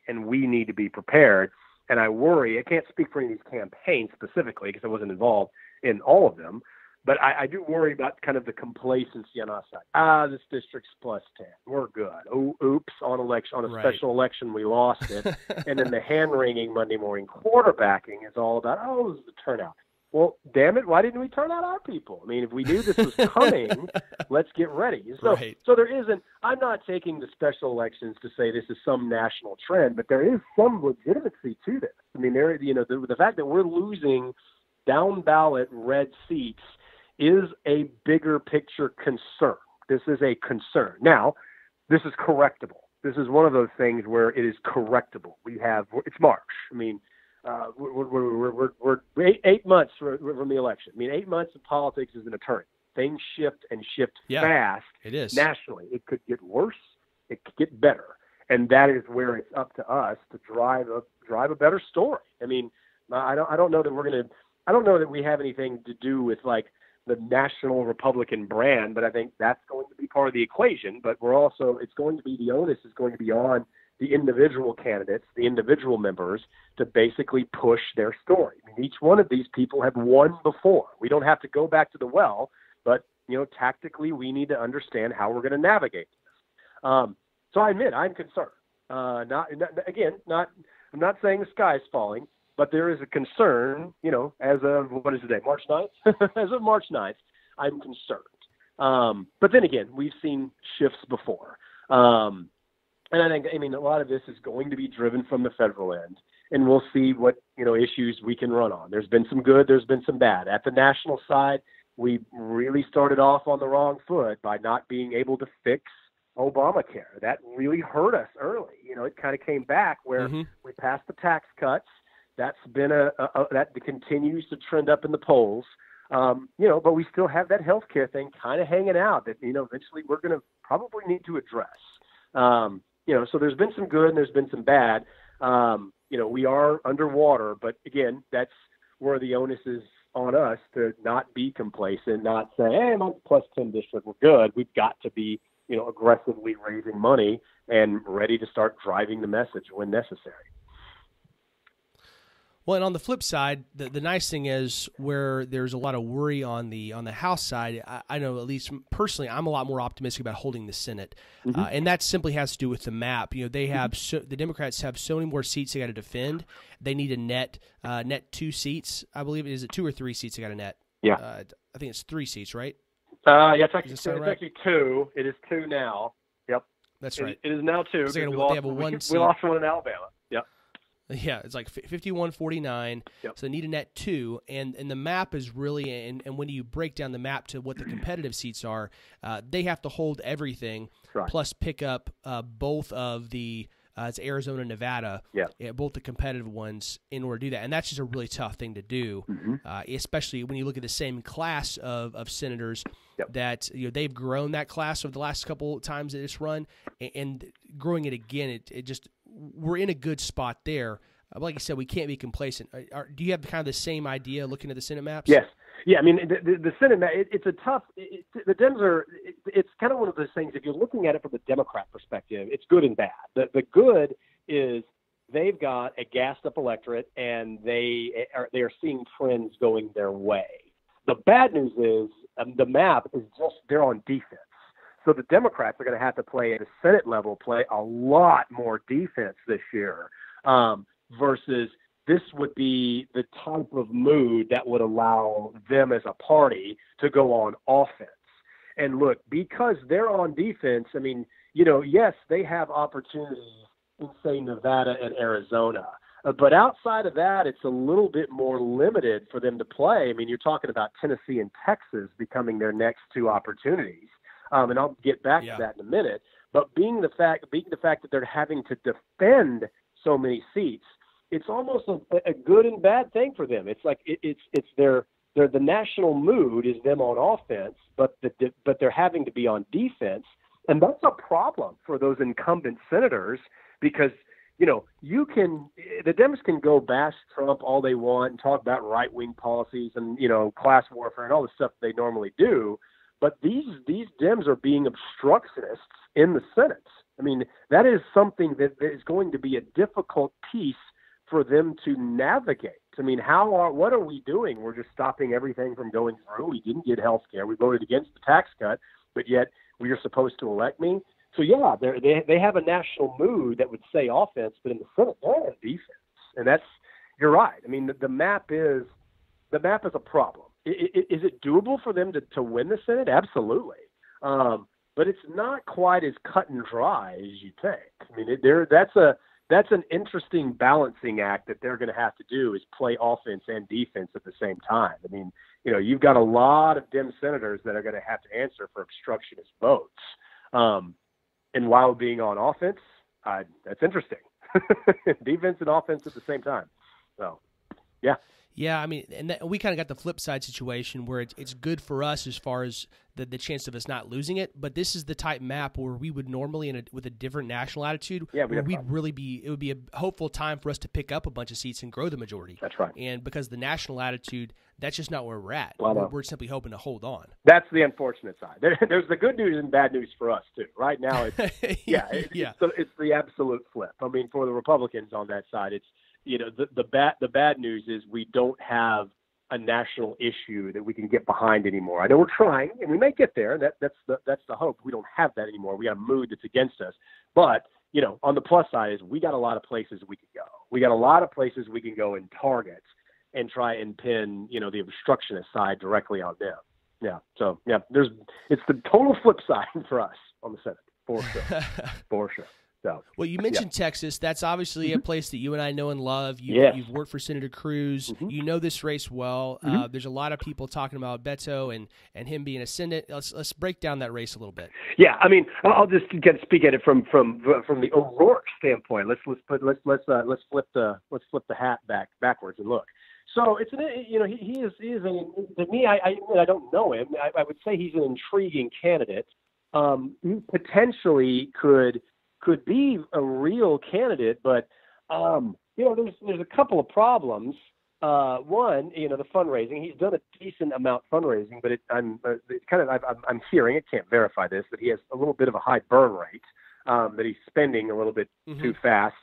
and we need to be prepared. And I worry, I can't speak for any of these campaigns specifically because I wasn't involved in all of them, but I do worry about kind of the complacency on our side. This district's plus 10. We're good. Oh, oops, on a special election, we lost it. And then the hand-wringing Monday morning quarterbacking is all about, it was the turnout. Well, damn it, why didn't we turn out our people? I mean, if we knew this was coming, let's get ready. So there isn't – I'm not taking the special elections to say this is some national trend, but there is some legitimacy to this. I mean, the fact that we're losing down-ballot red seats is a bigger picture concern. This is a concern. Now, this is correctable. This is one of those things where it is correctable. It's March. I mean, we're 8 months from the election. I mean, 8 months of politics is an attorney. Things shift fast. It is nationally. It could get worse. It could get better, and that is where it's up to us to drive a better story. I mean, I don't know that I don't know that we have anything to do with like the national Republican brand, but I think that's going to be part of the equation. But the onus is going to be on the individual candidates, the individual members, to basically push their story. I mean, each one of these people have won before. We don't have to go back to the well, but tactically we need to understand how we're going to navigate this. So I admit I'm concerned. I'm not saying the sky is falling, but there is a concern, as of, what is the day, March 9th? As of March 9th, I'm concerned. But then again, we've seen shifts before. And I think, a lot of this is going to be driven from the federal end, and we'll see what, issues we can run on. There's been some good, there's been some bad. At the national side, we really started off on the wrong foot by not being able to fix Obamacare. That really hurt us early. It kind of came back where we passed the tax cuts. That's been that continues to trend up in the polls. But we still have that healthcare thing kind of hanging out that, eventually we're going to probably need to address. So there's been some good and there's been some bad. We are underwater, but again, that's where the onus is on us to not be complacent, not say, hey, I'm on +10 district, we're good. We've got to be, aggressively raising money and ready to start driving the message when necessary. Well, and on the flip side, the nice thing is where there's a lot of worry on the House side, I know at least personally, I'm a lot more optimistic about holding the Senate, and that simply has to do with the map. They have the Democrats have so many more seats they got to defend. They need a net 2 seats, I believe. Is it 2 or 3 seats they got to net? Yeah, I think it's 3 seats, right? Yeah, it's actually 2. It is 2 now. Yep, that's right. It is now 2. They have a 1 seat. We lost one in Alabama. Yep. Yeah, it's like 51-49, so they need a net 2, and the map is really, and when you break down the map to what the competitive seats are, they have to hold everything, plus pick up both of the it's Arizona, Nevada, both the competitive ones in order to do that, and that's just a really tough thing to do, especially when you look at the same class of senators that they've grown that class over the last couple times that it's run, and growing it again, it just we're in a good spot there. Like I said, we can't be complacent. Do you have kind of the same idea looking at the Senate maps? Yes. Yeah, I mean, the Senate map, it's a tough – the Dems are – it's kind of one of those things, if you're looking at it from the Democrat perspective, it's good and bad. The good is they've got a gassed-up electorate, and they are seeing trends going their way. The bad news is the map is just – they're on defense. So the Democrats are going to have to play at the Senate level, play a lot more defense this year versus this would be the type of mood that would allow them as a party to go on offense. And look, because they're on defense, I mean, yes, they have opportunities in, say, Nevada and Arizona. But outside of that, it's a little bit more limited for them to play. I mean, you're talking about Tennessee and Texas becoming their next 2 opportunities. And I'll get back to that in a minute. But being the fact that they're having to defend so many seats, it's almost a good and bad thing for them. It's like it's the national mood is them on offense, but they're having to be on defense, and that's a problem for those incumbent senators because the Dems can go bash Trump all they want and talk about right-wing policies and class warfare and all the stuff they normally do. But these Dems are being obstructionists in the Senate. I mean, that is something that is going to be a difficult piece for them to navigate. I mean, what are we doing? We're just stopping everything from going through. We didn't get health care. We voted against the tax cut, but yet you're supposed to elect me. So, yeah, they have a national mood that would say offense, but in the Senate, they're on defense. And you're right. I mean, the map is a problem. Is it doable for them to win the Senate? Absolutely. But it's not quite as cut and dry as you think. I mean, that's an interesting balancing act that they're going to have to do is play offense and defense at the same time. I mean, you've got a lot of Dem senators that are going to have to answer for obstructionist votes. And while being on offense, that's interesting. Defense and offense at the same time. So, yeah. Yeah, I mean, and we kind of got the flip side situation where it's good for us as far as the chance of us not losing it. But this is the type map where we would normally, with a different national attitude, it would be a hopeful time for us to pick up a bunch of seats and grow the majority. That's right. And because the national attitude, that's just not where we're at. We're simply hoping to hold on. That's the unfortunate side. There's the good news and bad news for us too. Right now, it's the absolute flip. I mean, for the Republicans on that side, it's. The bad news is we don't have a national issue that we can get behind anymore. I know we're trying, and we may get there. That's the hope. We don't have that anymore. We got a mood that's against us. But on the plus side is we got a lot of places we can go. We got a lot of places we can go and target and try and pin the obstructionist side directly on them. Yeah. So it's the total flip side for us on the Senate for sure. For sure. So, well, you mentioned Texas. That's obviously a place that you and I know and love. You've worked for Senator Cruz. You know this race well. There's a lot of people talking about Beto and him being a Senate. Let's break down that race a little bit. Yeah, I mean, I'll just speak at it from the O'Rourke standpoint. Let's flip the hat backwards and look. So it's he is to me. I don't know him. I would say he's an intriguing candidate. Who potentially could be a real candidate, but there's a couple of problems. One, the fundraising. He's done a decent amount fundraising, but I'm hearing, I can't verify this, that he has a little bit of a high burn rate. That he's spending a little bit too fast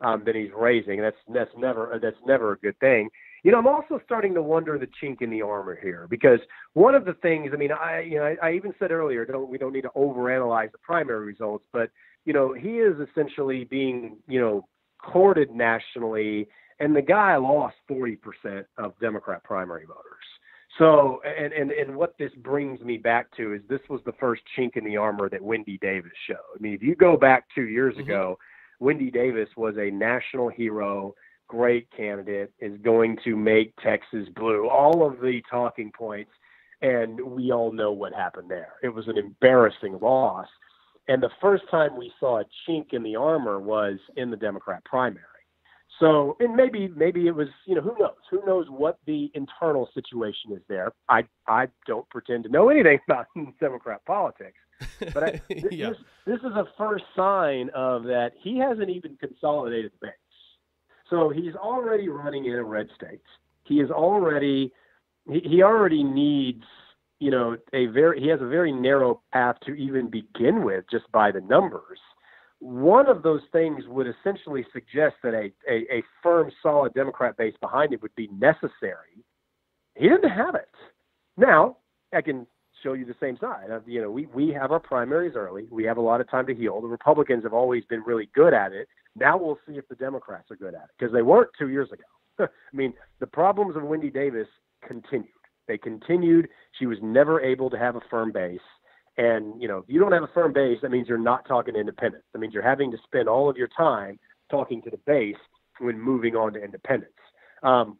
than he's raising. That's never a good thing. I'm also starting to wonder the chink in the armor here, because one of the things, I even said earlier, we don't need to overanalyze the primary results, but he is essentially being courted nationally, and the guy lost 40% of Democrat primary voters. So, and what this brings me back to is this was the first chink in the armor that Wendy Davis showed. I mean, if you go back 2 years ago, Wendy Davis was a national hero, great candidate, is going to make Texas blue, all of the talking points, and we all know what happened there. It was an embarrassing loss, and the first time we saw a chink in the armor was in the Democrat primary. So, and maybe it was, who knows what the internal situation is there. I don't pretend to know anything about Democrat politics, but this is a first sign of that he hasn't even consolidated the base. So he's already running in a red state. He already needs, he has a very narrow path to even begin with just by the numbers. One of those things would essentially suggest that a firm, solid Democrat base behind it would be necessary. He didn't have it. Now, I can show you the same side. We have our primaries early. We have a lot of time to heal. The Republicans have always been really good at it. Now we'll see if the Democrats are good at it, because they weren't 2 years ago. I mean, the problems of Wendy Davis continued. They continued. She was never able to have a firm base. And, if you don't have a firm base, that means you're not talking to independents. That means you're having to spend all of your time talking to the base when moving on to independents.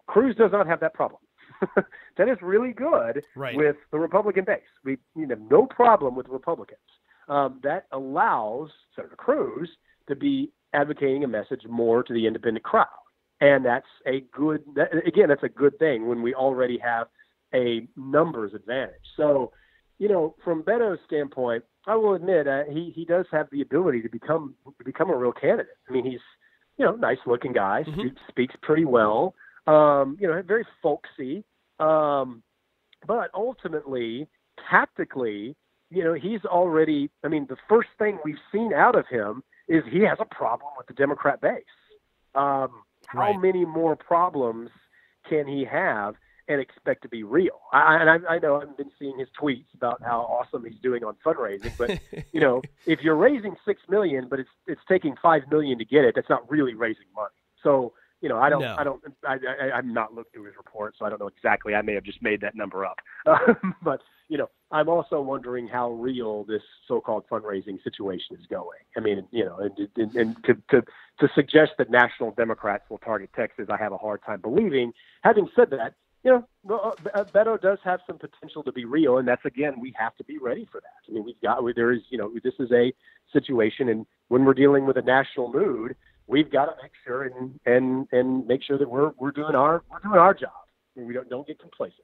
Cruz does not have that problem. That is really good with the Republican base. We have no problem with Republicans. That allows Senator Cruz to be advocating a message more to the independent crowd. And that's a good thing when we already have a numbers advantage. So, from Beto's standpoint, I will admit he does have the ability to become a real candidate. I mean, he's, nice looking guy, speaks pretty well, very folksy. But ultimately, tactically, he's already, the first thing we've seen out of him is he has a problem with the Democrat base. How many more problems can he have and expect to be real? I know I've been seeing his tweets about how awesome he's doing on fundraising, but if you're raising $6 million, but it's taking $5 million to get it, that's not really raising money. So I'm not looked through his report, so I don't know exactly. I may have just made that number up, but I'm also wondering how real this so-called fundraising situation is going. I mean, and to suggest that national Democrats will target Texas, I have a hard time believing. Having said that, Beto does have some potential to be real, and that's, again, we have to be ready for that. I mean, this is a situation, and when we're dealing with a national mood, we've got to make sure and make sure that we're doing our job. We don't get complacent.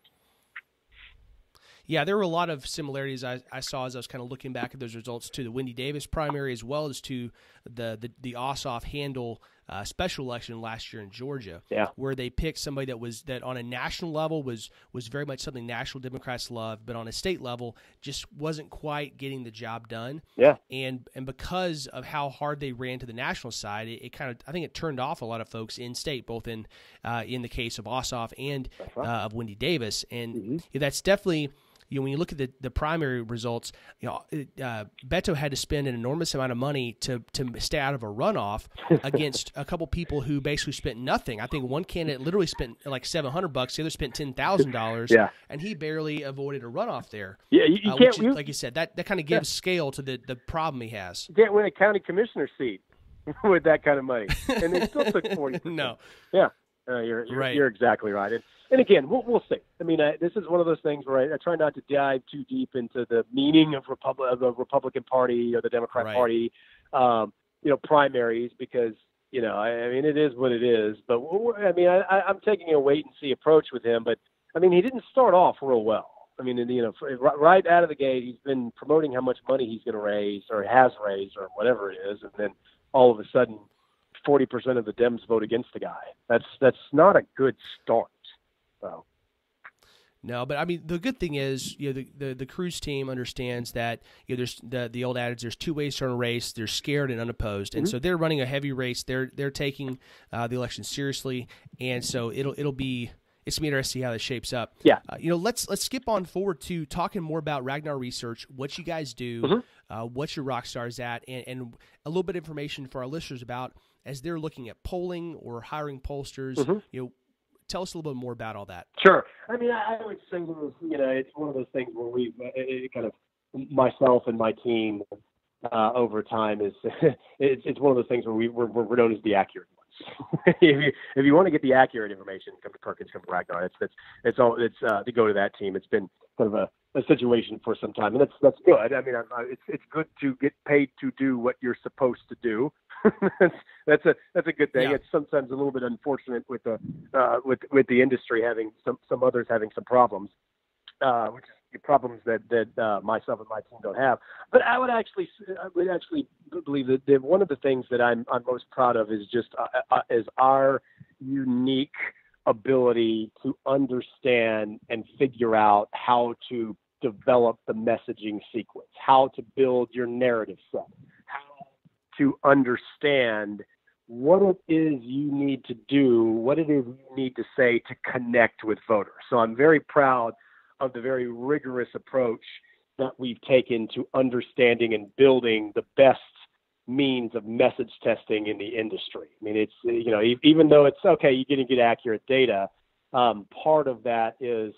Yeah, there were a lot of similarities I saw as I was kind of looking back at those results to the Wendy Davis primary, as well as to the Ossoff-Handel special election last year in Georgia, where they picked somebody that on a national level was very much something national Democrats love, but on a state level just wasn't quite getting the job done. Yeah, and because of how hard they ran to the national side, it kind of, I think it turned off a lot of folks in state, both in the case of Ossoff and of Wendy Davis, and that's definitely. When you look at the primary results, Beto had to spend an enormous amount of money to stay out of a runoff against a couple people who basically spent nothing. I think one candidate literally spent like $700, the other spent $10,000, and he barely avoided a runoff there. Yeah, you can't. Like you said, that kind of gives scale to the problem he has. You can't win a county commissioner seat with that kind of money, and they still took 40%. No. Yeah, you're exactly right. And again, we'll see. I mean, this is one of those things where I try not to dive too deep into the meaning of the Republican Party or the Democrat Party, primaries, because I mean, it is what it is. But I mean, I'm taking a wait and see approach with him. But I mean, he didn't start off real well. I mean, right out of the gate, he's been promoting how much money he's going to raise or has raised or whatever it is, and then all of a sudden, 40% of the Dems vote against the guy. That's not a good start. So. No, but I mean, the good thing is, the Cruz team understands that there's the old adage: there's two ways to run a race. They're scared and unopposed, and so they're running a heavy race. They're taking the election seriously, and so it's gonna be interesting to see how this shapes up. Yeah. Let's skip on forward to talking more about Ragnar Research, what you guys do, what your rock stars at, and a little bit of information for our listeners about as they're looking at polling or hiring pollsters. Tell us a little bit more about all that. Sure. I mean, I would say it's one of those things where we kind of, myself and my team over time is it's one of those things where we're known as the accurate ones. if you want to get the accurate information, come to Perkins, come to Ragnar. It's to go to that team. It's been kind of a situation for some time, and that's good. I mean, it's good to get paid to do what you're supposed to do. that's a good thing. Yeah. It's sometimes a little bit unfortunate with the industry having some others having some problems, which is problems that myself and my team don't have. But I would actually believe that one of the things that I'm most proud of is just is our unique ability to understand and figure out how to develop the messaging sequence, how to build your narrative set, how to understand what it is you need to do, what it is you need to say to connect with voters. So I'm very proud of the very rigorous approach that we've taken to understanding and building the best means of message testing in the industry. I mean, it's, even though it's okay, you're going to get accurate data, part of that is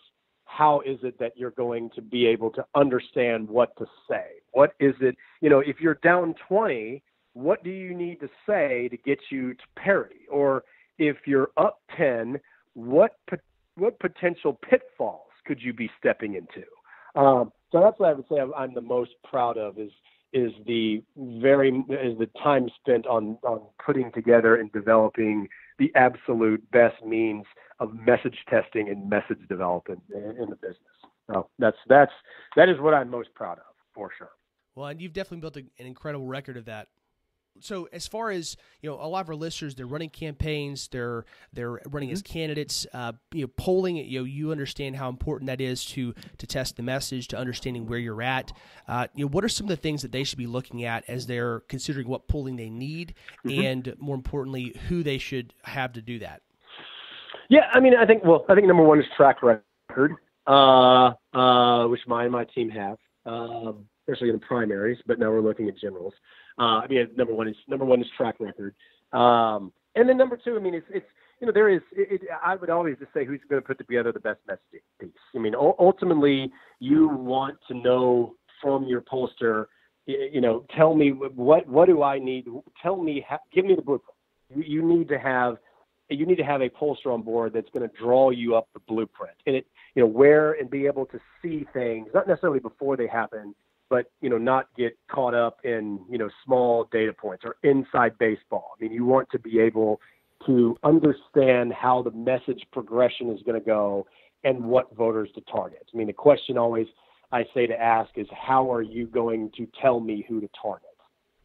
how is it that you're going to be able to understand what to say? What is it, if you're down 20, what do you need to say to get you to parity? Or if you're up 10, what potential pitfalls could you be stepping into? So that's what I would say I'm the most proud of is the time spent on putting together and developing the absolute best means of message testing and message development in the business. So that is what I'm most proud of, for sure. Well, and you've definitely built an incredible record of that. So as far as, a lot of our listeners, they're running campaigns, they're running as candidates, polling, you understand how important that is to test the message, to understanding where you're at. What are some of the things that they should be looking at as they're considering what polling they need and, more importantly, who they should have to do that? Yeah, I mean, I think number one is track record, which my team have, especially in the primaries, but now we're looking at generals. Number one is track record. And then number two, I mean, I would always just say who's going to put together the best messaging piece. I mean, ultimately you want to know from your pollster, tell me what do I need? Tell me, give me the blueprint. You need to have a pollster on board that's going to draw you up the blueprint and where and be able to see things, not necessarily before they happen, but, not get caught up in, small data points or inside baseball. I mean, you want to be able to understand how the message progression is going to go and what voters to target. I mean, the question always I say to ask is, how are you going to tell me who to target?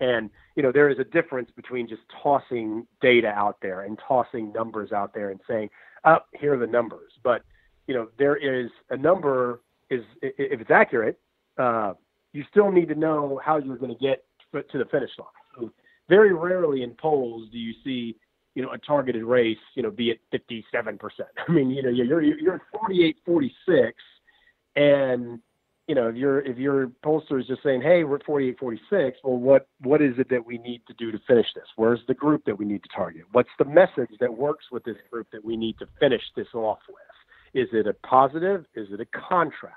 And, there is a difference between just tossing data out there and tossing numbers out there and saying, here are the numbers. But, there is a number if it's accurate, you still need to know how you're going to get to the finish line. Very rarely in polls do you see, a targeted race, be at 57%. I mean, you're at 48, 46, and if your pollster is just saying, hey, we're at 48, 46, well, what is it that we need to do to finish this? Where's the group that we need to target? What's the message that works with this group that we need to finish this off with? Is it a positive? Is it a contrast?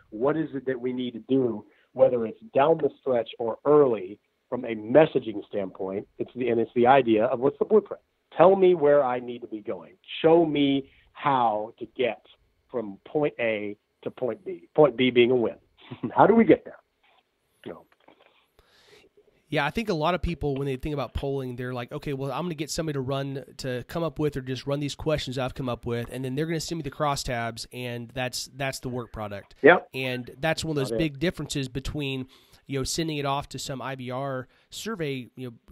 What is it that we need to do, whether it's down the stretch or early, from a messaging standpoint, it's the idea of what's the blueprint. Tell me where I need to be going. Show me how to get from point A to point B. Point B being a win. How do we get there? Yeah, I think a lot of people, when they think about polling, they're like, okay, well, I'm going to get somebody to come up with or just run these questions I've come up with, and then they're going to send me the crosstabs, and that's the work product. Yep. And that's one of those big differences between, sending it off to some IVR survey,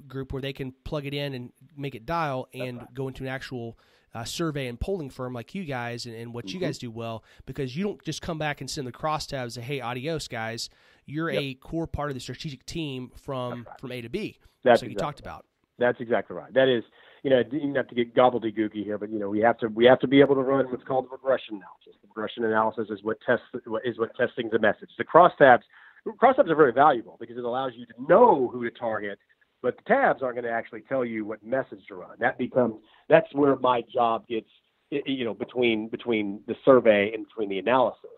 group where they can plug it in and make it dial and go into an actual survey and polling firm like you guys and what you guys do well, because you don't just come back and send the crosstabs and say, hey, adios, guys. You're a core part of the strategic team from A to B. That's like you talked about. That's exactly right. That is, you don't have to get gobbledygooky here, but we have to be able to run what's called regression analysis. Regression analysis is what testing the message. The crosstabs are very valuable because it allows you to know who to target, but the tabs aren't going to actually tell you what message to run. That's where my job gets, between the survey and between the analysis,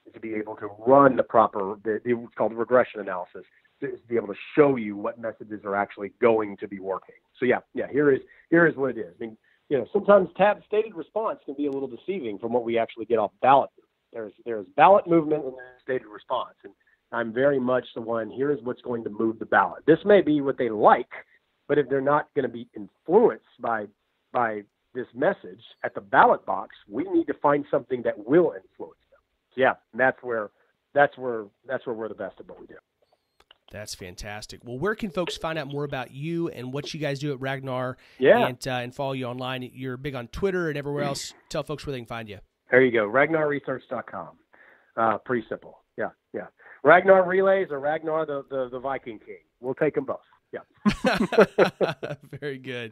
is to be able to run the proper, what's called regression analysis, to be able to show you what messages are actually going to be working. So here is what it is. I mean, sometimes tab stated response can be a little deceiving from what we actually get off ballot. There's ballot movement and there's stated response, and I'm very much the one, here's what's going to move the ballot. This may be what they like, but if they're not going to be influenced by this message at the ballot box, we need to find something that will influence them. So and that's where we're the best at what we do. That's fantastic. Well, where can folks find out more about you and what you guys do at Ragnar and follow you online? You're big on Twitter and everywhere else. Tell folks where they can find you. There you go, RagnarResearch.com. Pretty simple. Yeah. Ragnar Relays or Ragnar the Viking King. We'll take them both. Yeah. Very good.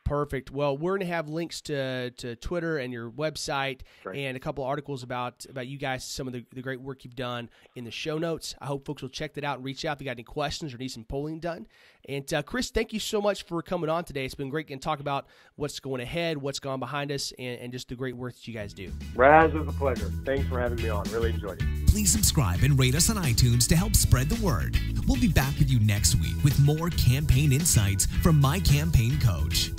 Perfect. Well, we're going to have links to Twitter and your website and a couple articles about you guys, some of the great work you've done in the show notes. I hope folks will check that out and reach out if you got any questions or need some polling done. And Chris, thank you so much for coming on today. It's been great to talk about what's going ahead, what's gone behind us, and just the great work that you guys do. Raz, it was a pleasure. Thanks for having me on. Really enjoyed it. Please subscribe and rate us on iTunes to help spread the word. We'll be back with you next week with more campaign insights from My Campaign Coach.